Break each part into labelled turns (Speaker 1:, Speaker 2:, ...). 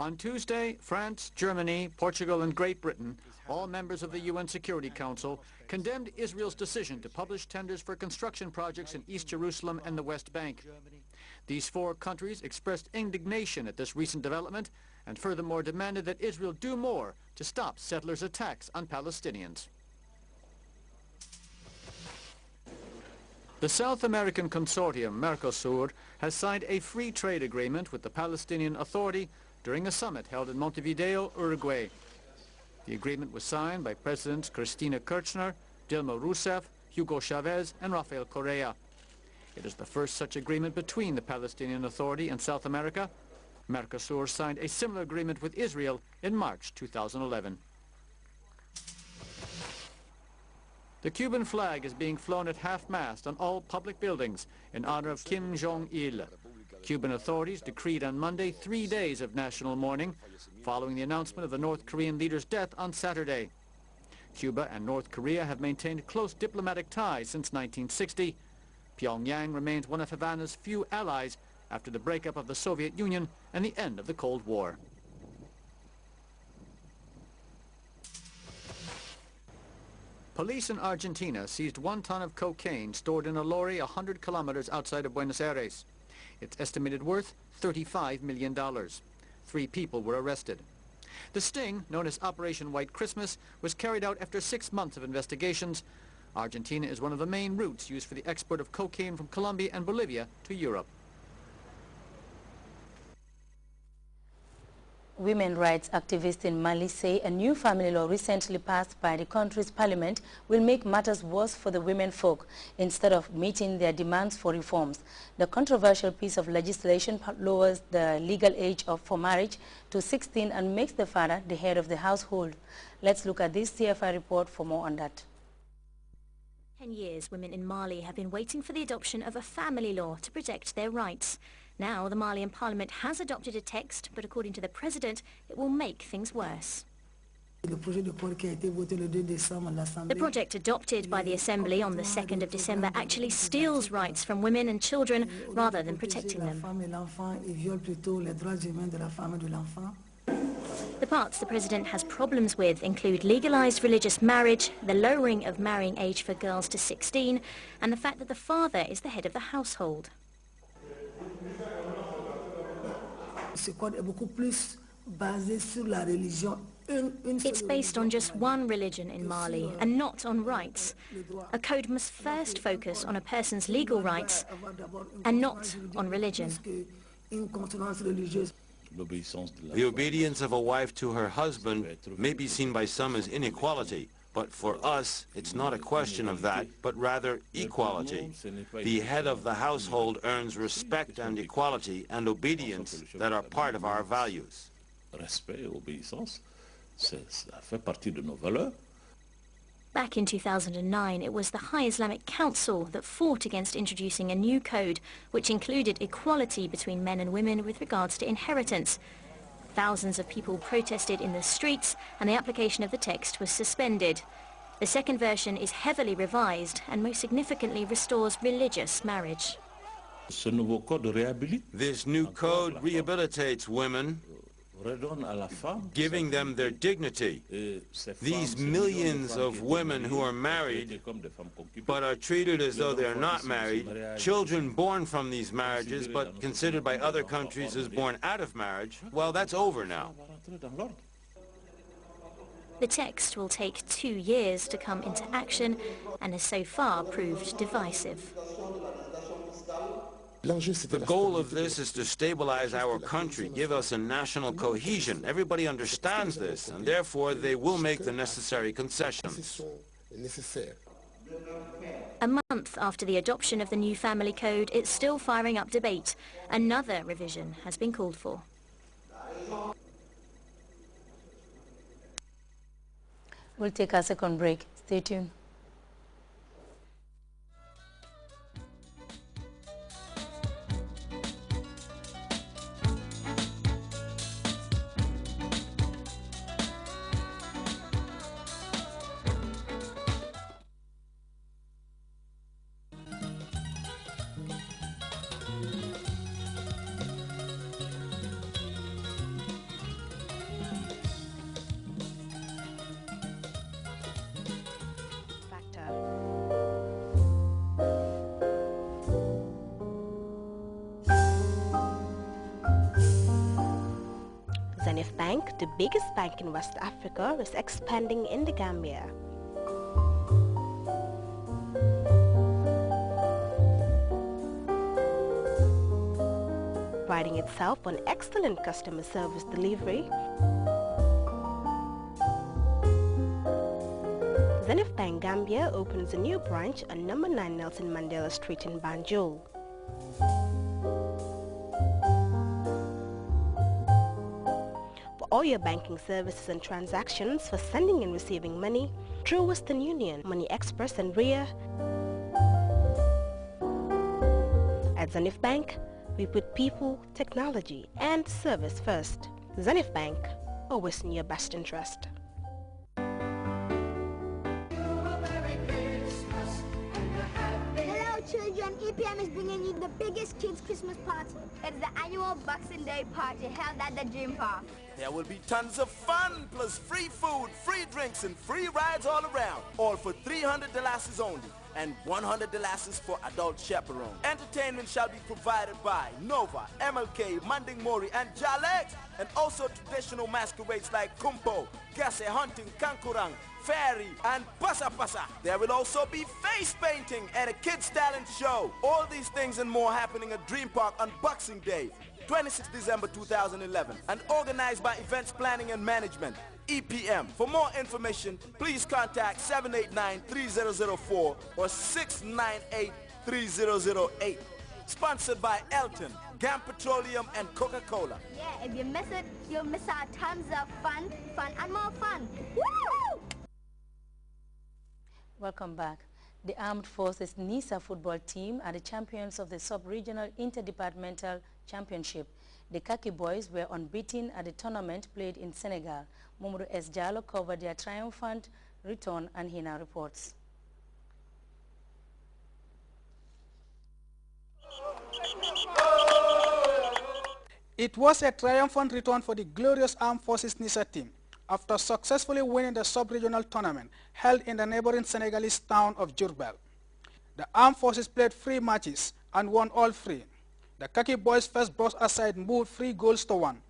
Speaker 1: On Tuesday, France, Germany, Portugal and Great Britain, all members of the UN Security Council, condemned Israel's decision to publish tenders for construction projects in East Jerusalem and the West Bank. These four countries expressed indignation at this recent development and furthermore demanded that Israel do more to stop settlers' attacks on Palestinians. The South American consortium, Mercosur, has signed a free trade agreement with the Palestinian Authority during a summit held in Montevideo, Uruguay. The agreement was signed by Presidents Cristina Kirchner, Dilma Rousseff, Hugo Chavez and Rafael Correa. It is the first such agreement between the Palestinian Authority and South America. Mercosur signed a similar agreement with Israel in March 2011. The Cuban flag is being flown at half-mast on all public buildings in honor of Kim Jong-il. Cuban authorities decreed on Monday 3 days of national mourning following the announcement of the North Korean leader's death on Saturday. Cuba and North Korea have maintained close diplomatic ties since 1960. Pyongyang remains one of Havana's few allies after the breakup of the Soviet Union and the end of the Cold War. Police in Argentina seized 1 ton of cocaine stored in a lorry 100 kilometers outside of Buenos Aires. Its estimated worth, $35 million. 3 people were arrested. The sting, known as Operation White Christmas, was carried out after 6 months of investigations. Argentina is one of the main routes used for the export of cocaine from Colombia and Bolivia to Europe.
Speaker 2: Women rights activists in Mali say a new family law recently passed by the country's parliament will make matters worse for the women folk instead of meeting their demands for reforms. The controversial piece of legislation lowers the legal age for marriage to 16 and makes the father the head of the household. Let's look at this TFI report for more on that.
Speaker 3: 10 years, women in Mali have been waiting for the adoption of a family law to protect their rights. Now, the Malian parliament has adopted a text, but according to the president, it will make things worse. The project adopted by the Assembly on the 2nd of December actually steals rights from women and children rather than protecting them. The parts the president has problems with include legalized religious marriage, the lowering of marrying age for girls to 16, and the fact that the father is the head of the household. It's based on just one religion in Mali and not on rights. A code must first focus on a person's legal rights and not on religion.
Speaker 4: The obedience of a wife to her husband may be seen by some as inequality, but for us, it's not a question of that, but rather equality. The head of the household earns respect and equality and obedience that are part of our values.
Speaker 3: Back in 2009, it was the High Islamic Council that fought against introducing a new code which included equality between men and women with regards to inheritance. Thousands of people protested in the streets and the application of the text was suspended. The second version is heavily revised and most significantly restores religious marriage.
Speaker 4: This new code rehabilitates women, giving them their dignity. These millions of women who are married but are treated as though they are not married, children born from these marriages but considered by other countries as born out of marriage, well, that's over now.
Speaker 3: The text will take 2 years to come into action and has so far proved divisive.
Speaker 4: The goal of this is to stabilize our country, give us a national cohesion. Everybody understands this, and therefore they will make the necessary concessions.
Speaker 3: A month after the adoption of the new family code, it's still firing up debate. Another revision has been called for.
Speaker 2: We'll take a second break. Stay tuned.
Speaker 5: Zenith Bank, the biggest bank in West Africa, is expanding in the Gambia. Priding itself on excellent customer service delivery, Zenith Bank Gambia opens a new branch on number 9 Nelson Mandela Street in Banjul. For all your banking services and transactions for sending and receiving money through Western Union, Money Express and RIA, at Zenith Bank, we put people, technology, and service first. Zenith Bank, always in your best interest.
Speaker 6: Hello children, EPM is bringing you the biggest kids Christmas party. It's the annual Boxing Day party held at the Dream Park.
Speaker 7: There will be tons of fun, plus free food, free drinks, and free rides all around. All for $300 only, and $100 for adult chaperone. Entertainment shall be provided by Nova, MLK, Manding Mori, and Jalex, and also traditional masquerades like Kumpo, Gase hunting, Kankurang, Fairy, and Pasa Pasa. There will also be face painting and a kids talent show. All these things and more happening at Dream Park on Boxing Day, 26 December 2011, and organized by Events Planning and Management, EPM. For more information, please contact 789-3004 or 698-3008. Sponsored by Elton, Gam Petroleum, and Coca-Cola.
Speaker 6: Yeah, if you miss it, you'll miss out tons of fun, and more fun. Woo!
Speaker 2: Welcome back. The Armed Forces NISA football team are the champions of the Sub-Regional Interdepartmental Championship. The Khaki Boys were unbeaten at the tournament played in Senegal. Mamadou S. Jallo covered their triumphant return, and he now reports.
Speaker 8: It was a triumphant return for the glorious Armed Forces NISA team after successfully winning the sub-regional tournament held in the neighboring Senegalese town of Diourbel. The Armed Forces played 3 matches and won all 3. The Khaki Boys first brought aside moved 3 goals to 1,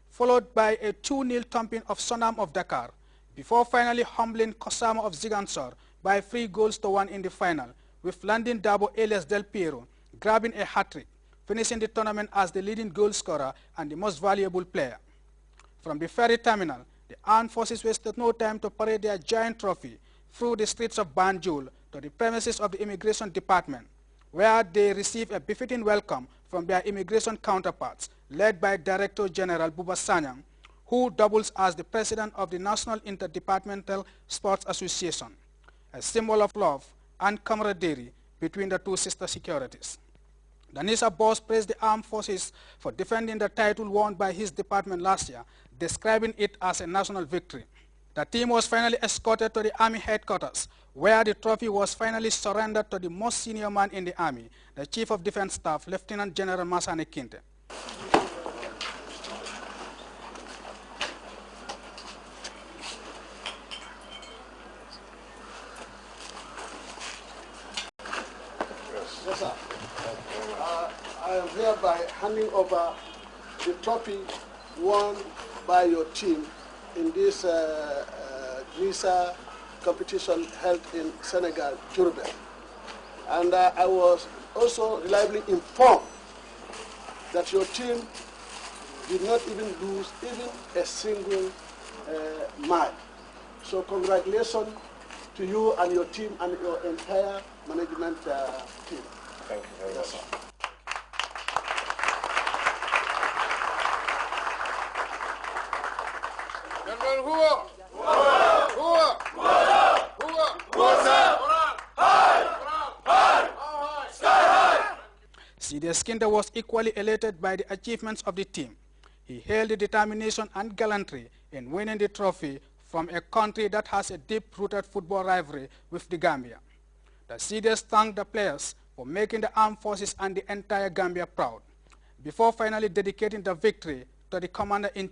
Speaker 8: followed by a 2-0 thumping of Sonam of Dakar, before finally humbling Kosama of Ziguinchor by 3 goals to 1 in the final, with Landin Dabo alias Del Piero grabbing a hat-trick, finishing the tournament as the leading goal scorer and the most valuable player. From the ferry terminal, the Armed Forces wasted no time to parade their giant trophy through the streets of Banjul to the premises of the Immigration Department, where they received a befitting welcome from their immigration counterparts, led by Director General Buba Sanyang, who doubles as the president of the National Interdepartmental Sports Association, a symbol of love and camaraderie between the 2 sister securities. The NISA boss praised the Armed Forces for defending the title won by his department last year, describing it as a national victory. The team was finally escorted to the Army headquarters, where the trophy was finally surrendered to the most senior man in the Army, the Chief of Defense Staff, Lieutenant General Masane Kinte.
Speaker 9: Yes, sir. I am hereby handing over the trophy won by your team in this NISA competition held in Senegal, Diourbel. And I was also reliably informed that your team did not even lose even a single match. So congratulations to you and your team and your entire management team.
Speaker 10: Thank you very much.
Speaker 8: CDS Kinte was equally elated by the achievements of the team. He hailed the determination and gallantry in winning the trophy from a country that has a deep-rooted football rivalry with the Gambia. The CDS thanked the players for making the Armed Forces and the entire Gambia proud, before finally dedicating the victory to the Commander-in-Chief